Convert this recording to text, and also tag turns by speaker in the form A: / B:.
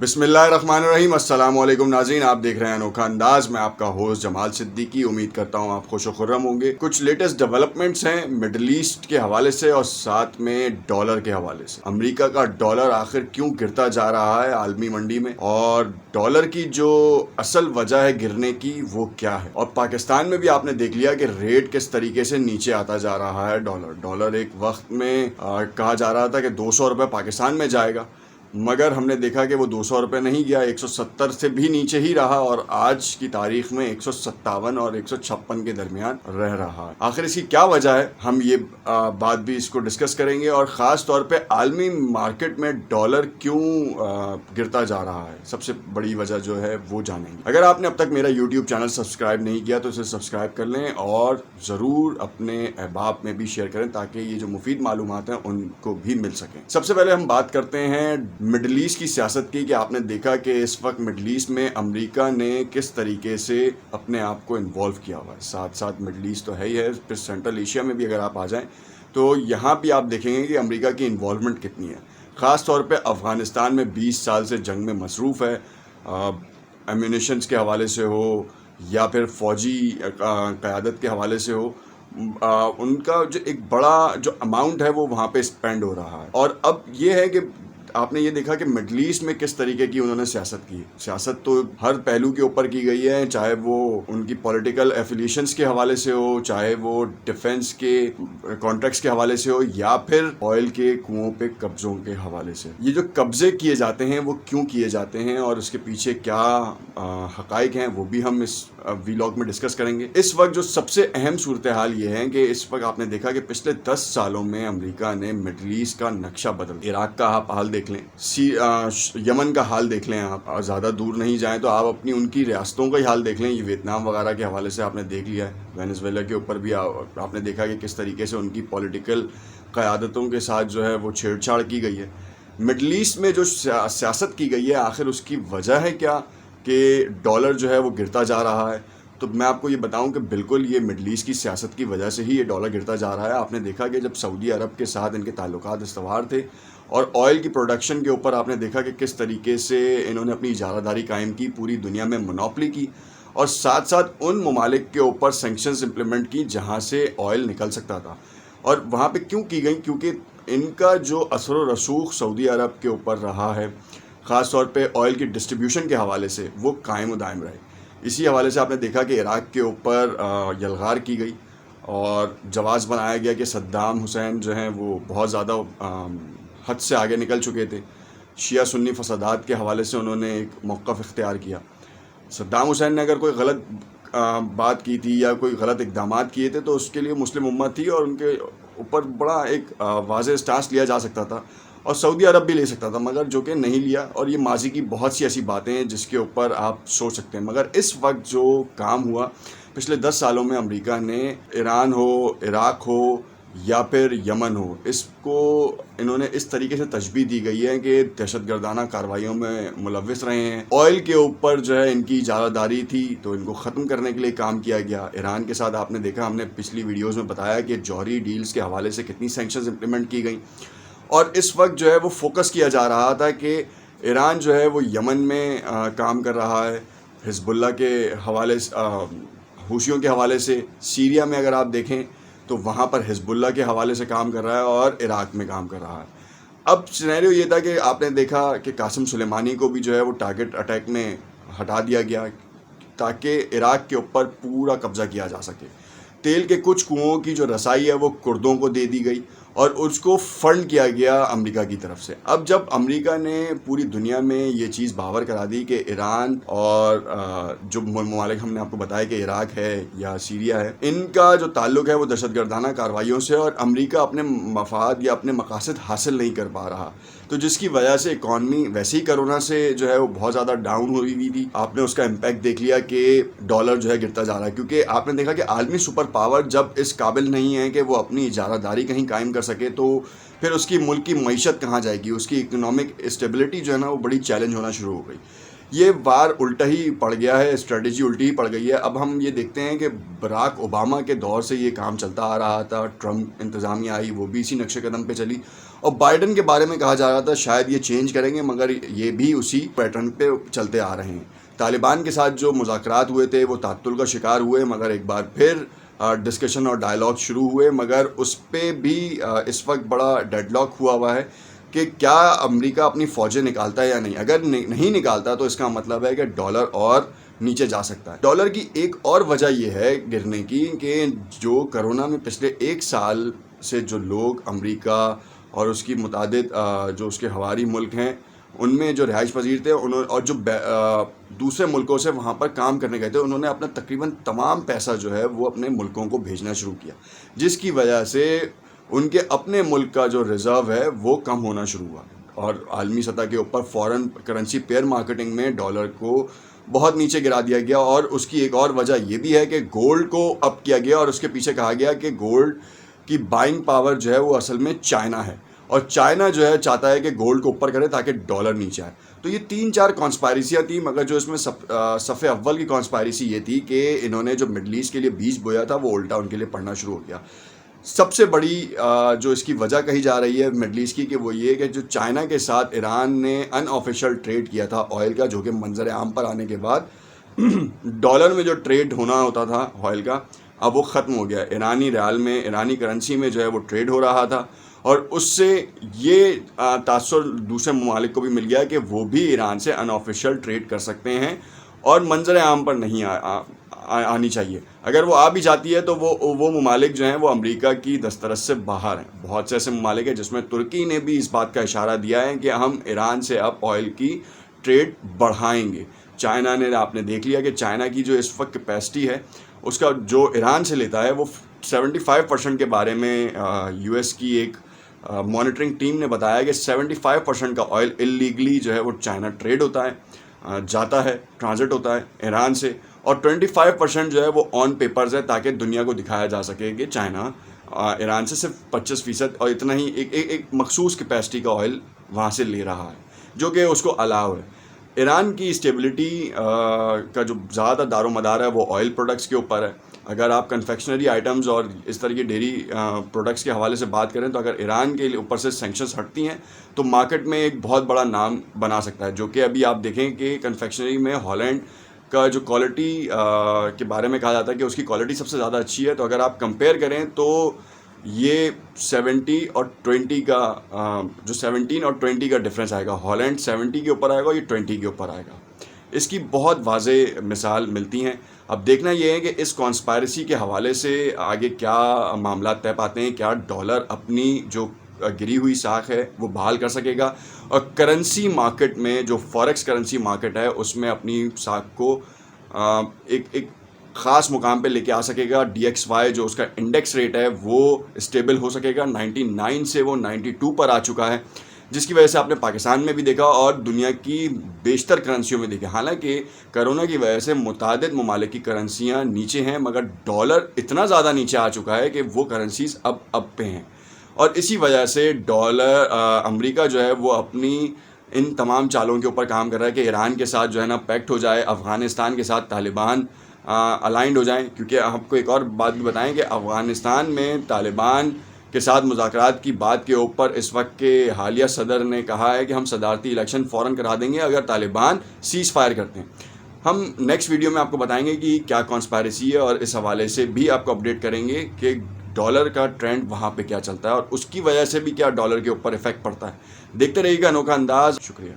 A: بسم اللہ الرحمن الرحیم۔ السلام علیکم ناظرین، آپ دیکھ رہے ہیں انوکھا انداز۔ میں آپ کا ہوسٹ جمال صدیقی، امید کرتا ہوں آپ خوش و خرم ہوں گے۔ کچھ لیٹسٹ ڈیولپمنٹس ہیں مڈل ایسٹ کے حوالے سے اور ساتھ میں ڈالر کے حوالے سے۔ امریکہ کا ڈالر آخر کیوں گرتا جا رہا ہے عالمی منڈی میں، اور ڈالر کی جو اصل وجہ ہے گرنے کی وہ کیا ہے، اور پاکستان میں بھی آپ نے دیکھ لیا کہ ریٹ کس طریقے سے نیچے آتا جا رہا ہے۔ ڈالر ایک وقت میں کہا جا رہا تھا کہ 200 روپے پاکستان میں جائے گا، مگر ہم نے دیکھا کہ وہ 200 روپے نہیں گیا، 170 سے بھی نیچے ہی رہا، اور آج کی تاریخ میں 157 اور 156 کے درمیان رہ رہا ہے۔ آخر اس کی کیا وجہ ہے، ہم یہ بات بھی اس کو ڈسکس کریں گے، اور خاص طور پہ عالمی مارکیٹ میں ڈالر کیوں گرتا جا رہا ہے، سب سے بڑی وجہ جو ہے وہ جانیں گے۔ اگر آپ نے اب تک میرا یوٹیوب چینل سبسکرائب نہیں کیا تو اسے سبسکرائب کر لیں، اور ضرور اپنے احباب میں بھی شیئر کریں تاکہ یہ جو مفید معلومات ہیں ان کو بھی مل سکیں۔ سب سے پہلے ہم بات کرتے ہیں مڈل ایسٹ کی سیاست کی، کہ آپ نے دیکھا کہ اس وقت مڈل ایسٹ میں امریکہ نے کس طریقے سے اپنے آپ کو انوالو کیا ہوا ہے۔ ساتھ ساتھ مڈل ایسٹ تو ہے ہی ہے، پھر سینٹرل ایشیا میں بھی اگر آپ آ جائیں تو یہاں بھی آپ دیکھیں گے کہ امریکہ کی انوالومنٹ کتنی ہے۔ خاص طور پہ افغانستان میں 20 سال سے جنگ میں مصروف ہے، ایمونیشنز کے حوالے سے ہو یا پھر فوجی قیادت کے حوالے سے ہو، ان کا جو ایک بڑا جو اماؤنٹ ہے وہ وہاں پہ اسپینڈ ہو رہا ہے۔ اور اب یہ ہے کہ آپ نے یہ دیکھا کہ مڈل ایسٹ میں کس طریقے کی انہوں نے سیاست کی۔ سیاست تو ہر پہلو کے اوپر کی گئی ہے، چاہے وہ ان کی پولیٹیکل ایفیلیشنز کے حوالے سے ہو، چاہے وہ ڈیفنس کے کانٹریکٹس کے حوالے سے ہو، یا پھر آئل کے کنووں پہ قبضوں کے حوالے سے۔ یہ جو قبضے کیے جاتے ہیں وہ کیوں کیے جاتے ہیں اور اس کے پیچھے کیا حقائق ہیں وہ بھی ہم اس ویلاگ میں ڈسکس کریں گے۔ اس وقت جو سب سے اہم صورتحال یہ ہے کہ اس وقت آپ نے دیکھا کہ پچھلے 10 سالوں میں امریکہ نے مڈل ایسٹ کا نقشہ بدل دیا۔ عراق کا آپ حال دیکھ لیں، یمن کا حال دیکھ لیں، آپ زیادہ دور نہیں جائیں تو آپ اپنی ان کی ریاستوں کا ہی حال دیکھ لیں۔ یہ ویتنام وغیرہ کے حوالے سے آپ نے دیکھ لیا ہے، وینزویلا کے اوپر بھی آپ نے دیکھا کہ کس طریقے سے ان کی پولیٹیکل قیادتوں کے ساتھ جو ہے وہ چھیڑ چھاڑ کی گئی ہے۔ مڈل ایسٹ میں جو سیاست کی گئی ہے آخر اس کی وجہ ہے کیا کہ ڈالر جو ہے وہ گرتا جا رہا ہے؟ تو میں آپ کو یہ بتاؤں کہ بالکل یہ مڈل ایسٹ کی سیاست کی وجہ سے ہی یہ ڈالر گرتا جا رہا ہے۔ آپ نے دیکھا کہ جب سعودی عرب کے ساتھ ان کے تعلقات استوار تھے اور آئل کی پروڈکشن کے اوپر آپ نے دیکھا کہ کس طریقے سے انہوں نے اپنی اجارہ داری قائم کی، پوری دنیا میں مونوپلی کی، اور ساتھ ساتھ ان ممالک کے اوپر سینکشنز امپلیمنٹ کی جہاں سے آئل نکل سکتا تھا۔ اور وہاں پہ کیوں کی گئی؟ کیونکہ ان کا جو اثر و رسوخ سعودی عرب کے اوپر رہا ہے، خاص طور پہ آئل کی ڈسٹریبیوشن کے حوالے سے، وہ قائم و دائم رہے۔ اسی حوالے سے آپ نے دیکھا کہ عراق کے اوپر یلغار کی گئی اور جواز بنایا گیا کہ صدام حسین جو ہیں وہ بہت زیادہ حد سے آگے نکل چکے تھے۔ شیعہ سنی فسادات کے حوالے سے انہوں نے ایک موقف اختیار کیا۔ صدام حسین نے اگر کوئی غلط بات کی تھی یا کوئی غلط اقدامات کیے تھے تو اس کے لیے مسلم امت تھی اور ان کے اوپر بڑا ایک واضح اسٹانس لیا جا سکتا تھا، اور سعودی عرب بھی لے سکتا تھا، مگر جو کہ نہیں لیا۔ اور یہ ماضی کی بہت سی ایسی باتیں ہیں جس کے اوپر آپ سوچ سکتے ہیں، مگر اس وقت جو کام ہوا پچھلے 10 سالوں میں امریکہ نے، ایران ہو، عراق ہو یا پھر یمن ہو، اس کو انہوں نے اس طریقے سے تشبیہ دی گئی ہے کہ دہشت گردانہ کارروائیوں میں ملوث رہے ہیں۔ آئل کے اوپر جو ہے ان کی اجارہ داری تھی تو ان کو ختم کرنے کے لیے کام کیا گیا۔ ایران کے ساتھ آپ نے دیکھا، ہم نے پچھلی ویڈیوز میں بتایا کہ جوہری ڈیلز کے حوالے سے کتنی سینکشنز امپلیمنٹ کی گئیں، اور اس وقت جو ہے وہ فوکس کیا جا رہا تھا کہ ایران جو ہے وہ یمن میں کام کر رہا ہے، حزب اللہ کے حوالے سے، حوثیوں کے حوالے سے۔ سیریا میں اگر آپ دیکھیں تو وہاں پر حزب اللہ کے حوالے سے کام کر رہا ہے اور عراق میں کام کر رہا ہے۔ اب سینیریو یہ تھا کہ آپ نے دیکھا کہ قاسم سلیمانی کو بھی جو ہے وہ ٹارگٹ اٹیک میں ہٹا دیا گیا تاکہ عراق کے اوپر پورا قبضہ کیا جا سکے۔ تیل کے کچھ کنوؤں کی جو رسائی ہے وہ کردوں کو دے دی گئی اور اس کو فنڈ کیا گیا امریکہ کی طرف سے۔ اب جب امریکہ نے پوری دنیا میں یہ چیز باور کرا دی کہ ایران اور جو ممالک ہم نے آپ کو بتایا کہ عراق ہے یا سیریا ہے، ان کا جو تعلق ہے وہ دہشت گردانہ کارروائیوں سے، اور امریکہ اپنے مفاد یا اپنے مقاصد حاصل نہیں کر پا رہا، تو جس کی وجہ سے اکانومی ویسے ہی کرونا سے جو ہے وہ بہت زیادہ ڈاؤن ہوئی تھی۔ آپ نے اس کا امپیکٹ دیکھ لیا کہ ڈالر جو ہے گرتا جا رہا ہے، کیونکہ آپ نے دیکھا کہ عالمی سپر پاور جب اس قابل نہیں ہے کہ وہ اپنی اجارہ داری کہیں قائم کر سکے تو پھر اس کی ملک کی معیشت کہاں جائے گی، اس کی اکنامک اسٹیبلٹی جو ہے نا وہ بڑی چیلنج ہونا شروع ہو گئی۔ یہ وار الٹا ہی پڑ گیا ہے، اسٹریٹجی الٹی ہی پڑ گئی ہے۔ اب ہم یہ دیکھتے ہیں کہ براک اوباما کے دور سے یہ کام چلتا آ رہا تھا، ٹرمپ انتظامیہ آئی، وہ بھی اسی نقش قدم پہ چلی، اور بائیڈن کے بارے میں کہا جا رہا تھا شاید یہ چینج کریں گے، مگر یہ بھی اسی پیٹرن پہ چلتے آ رہے ہیں. طالبان کے ساتھ جو مذاکرات ہوئے تھے وہ تعطل کا شکار ہوئے، مگر ایک بار پھر ڈسکشن اور ڈائلاگ شروع ہوئے، مگر اس پہ بھی اس وقت بڑا ڈیڈ لاک ہوا ہے کہ کیا امریکہ اپنی فوجیں نکالتا ہے یا نہیں. اگر نہیں نکالتا تو اس کا مطلب ہے کہ ڈالر اور نیچے جا سکتا ہے. ڈالر کی ایک اور وجہ یہ ہے گرنے کی کہ جو کرونا میں پچھلے 1 سال سے جو لوگ امریکہ اور اس کی متعدد جو اس کے حواری ملک ہیں ان میں جو رہائش پذیر تھے اور جو دوسرے ملکوں سے وہاں پر کام کرنے گئے تھے، انہوں نے اپنا تقریباً تمام پیسہ جو ہے وہ اپنے ملکوں کو بھیجنا شروع کیا، جس کی وجہ سے ان کے اپنے ملک کا جو ریزرو ہے وہ کم ہونا شروع ہوا. اور عالمی سطح کے اوپر فورن کرنسی پیئر مارکیٹنگ میں ڈالر کو بہت نیچے گرا دیا گیا. اور اس کی ایک اور وجہ یہ بھی ہے کہ گولڈ کو اپ کیا گیا، اور اس کے پیچھے کہا گیا کہ گولڈ کی بائنگ پاور جو ہے وہ اصل میں چائنا ہے، اور چائنا جو ہے چاہتا ہے کہ گولڈ کو اوپر کرے تاکہ ڈالر نیچے آئے. تو یہ 3-4 کانسپائریسیاں تھیں، مگر جو اس میں صف اول کی کانسپائریسی یہ تھی کہ انہوں نے جو مڈل ایسٹ کے لیے بیج بویا تھا وہ الٹا ان کے لیے پڑنا شروع ہو گیا. سب سے بڑی جو اس کی وجہ کہی جا رہی ہے مڈل ایسٹ کی کہ وہ یہ کہ جو چائنا کے ساتھ ایران نے ان آفیشیل ٹریڈ کیا تھا آئل کا، جو کہ منظر عام پر آنے کے بعد ڈالر میں جو ٹریڈ ہونا ہوتا تھا آئل کا، اب وہ ختم ہو گیا. ایرانی ریال میں، ایرانی کرنسی میں جو ہے وہ ٹریڈ ہو رہا تھا، اور اس سے یہ تاثر دوسرے ممالک کو بھی مل گیا کہ وہ بھی ایران سے ان آفیشیل ٹریڈ کر سکتے ہیں اور منظر عام پر نہیں آنی چاہیے. اگر وہ آ بھی جاتی ہے تو وہ ممالک جو ہیں وہ امریکہ کی دسترس سے باہر ہیں. بہت سے ایسے ممالک ہیں جس میں ترکی نے بھی اس بات کا اشارہ دیا ہے کہ ہم ایران سے اب آئل کی ٹریڈ بڑھائیں گے. چائنا نے، آپ نے دیکھ لیا کہ چائنا کی جو اس وقت کیپیسٹی ہے اس کا جو ایران سے لیتا ہے وہ 75% کے بارے میں یو ایس کی ایک مانیٹرنگ ٹیم نے بتایا کہ 75% کا آئل اللیگلی جو ہے وہ چائنا ٹریڈ ہوتا ہے، جاتا ہے، ٹرانزٹ ہوتا ہے ایران سے، اور 25% جو ہے وہ آن پیپرز ہے تاکہ دنیا کو دکھایا جا سکے کہ چائنا ایران سے صرف 25% اور اتنا ہی ایک مخصوص کیپیسٹی کا آئل وہاں سے لے رہا ہے جو کہ اس کو الاؤ ہے. ایران کی اسٹیبلٹی کا جو زیادہ دار و مدار ہے وہ آئل پروڈکٹس کے اوپر ہے. اگر آپ کنفیکشنری آئٹمز اور اس طرح کی ڈیری پروڈکٹس کے حوالے سے بات کریں تو اگر ایران کے اوپر سے سینکشنز ہٹتی ہیں تو مارکیٹ میں ایک بہت بڑا نام بنا سکتا ہے. جو کہ ابھی آپ دیکھیں کہ کنفیکشنری میں ہالینڈ کا جو کوالٹی کے بارے میں کہا جاتا ہے کہ اس کی کوالٹی سب سے زیادہ اچھی ہے، تو اگر آپ کمپیئر کریں تو یہ 70 اور 20 کا جو 17 اور 20 کا ڈفرینس آئے گا. ہالینڈ 70 کے اوپر آئے گا، یہ 20 کے اوپر آئے گا. اس کی بہت واضح مثال ملتی ہیں. اب دیکھنا یہ ہے کہ اس کانسپائریسی کے حوالے سے آگے کیا معاملات طے پاتے ہیں. کیا ڈالر اپنی جو گری ہوئی ساکھ ہے وہ بحال کر سکے گا، اور کرنسی مارکیٹ میں جو فوریکس کرنسی مارکیٹ ہے اس میں اپنی ساکھ کو ایک خاص مقام پہ لے کے آ سکے گا. DXY جو اس کا انڈیکس ریٹ ہے وہ اسٹیبل ہو سکے گا. 99 سے وہ 92 پر آ چکا ہے، جس کی وجہ سے آپ نے پاکستان میں بھی دیکھا اور دنیا کی بیشتر کرنسیوں میں دیکھا. حالانکہ کرونا کی وجہ سے متعدد ممالک کی کرنسیاں نیچے ہیں، مگر ڈالر اتنا زیادہ نیچے آ چکا ہے کہ وہ کرنسیز اب پہ ہیں. اور اسی وجہ سے ڈالر امریکہ جو ہے وہ اپنی ان تمام چالوں کے اوپر کام کر رہا ہے کہ ایران کے ساتھ جو ہے نا پیکٹ ہو جائے، افغانستان کے ساتھ طالبان الائنڈ ہو جائیں. کیونکہ آپ کو ایک اور بات بھی بتائیں کہ افغانستان میں طالبان کے ساتھ مذاکرات کی بات کے اوپر اس وقت کے حالیہ صدر نے کہا ہے کہ ہم صدارتی الیکشن فوراً کرا دیں گے اگر طالبان سیز فائر کرتے ہیں. ہم نیکسٹ ویڈیو میں آپ کو بتائیں گے کہ کیا کانسپائریسی ہے، اور اس حوالے سے بھی آپ کو اپڈیٹ کریں گے کہ ڈالر کا ٹرینڈ وہاں پہ کیا چلتا ہے اور اس کی وجہ سے بھی کیا ڈالر کے اوپر افیکٹ پڑتا ہے. دیکھتے رہیے گا انوکھا انداز. شکریہ.